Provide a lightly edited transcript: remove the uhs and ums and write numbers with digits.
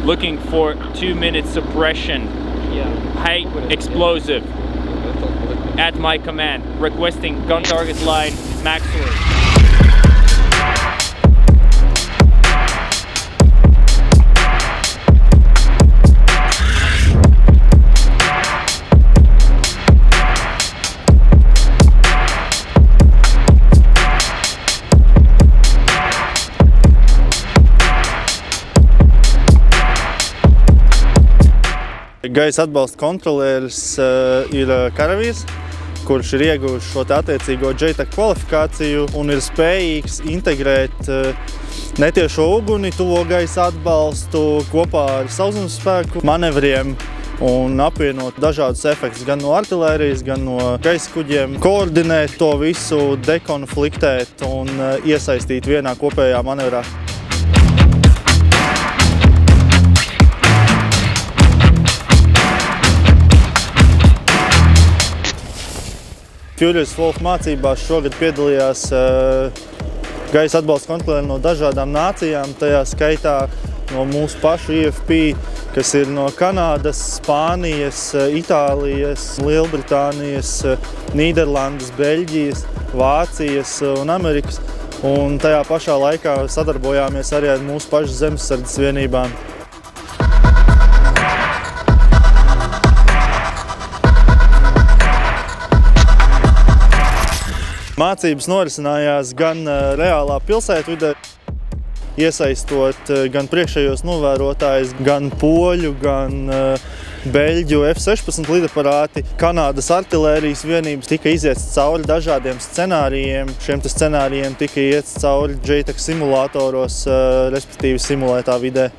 Looking for 2-minute suppression. High explosive. At my command. Requesting gun target line maximum. Gaisa atbalsta kontrolieris ir karavīrs, kurš ir ieguvis šo attiecīgo JTAC kvalifikāciju un ir spējīgs integrēt netiešo uguni, tuvo gaisa atbalstu kopā ar sauszemes spēku manevriem un apvienot dažādus efektus gan no artilērijas, gan no gaisa kuģiem, koordinēt to visu, dekonfliktēt un iesaistīt vienā kopējā manevrā. Furious Wolf mācībās šogad piedalījās gaisa atbalsta kontrolieri no dažādām nācijām, tajā skaitā no mūsu pašu IFP, kas ir no Kanādas, Spānijas, Itālijas, Lielbritānijas, Nīderlandes, Beļģijas, Vācijas un Amerikas. Un tajā pašā laikā sadarbojāmies arī ar mūsu pašu zemesardzes vienībām. Mācības norisinājās gan reālā pilsētvidē, iesaistot gan priekšējos novērotājus, gan poļu, gan beļģu F-16 lidaparāti. Kanādas artilērijas vienības tika izietas cauri dažādiem scenārijiem. Šiem scenārijiem tika iet cauri JTAC simulātoros, respektīvi simulētā vidē.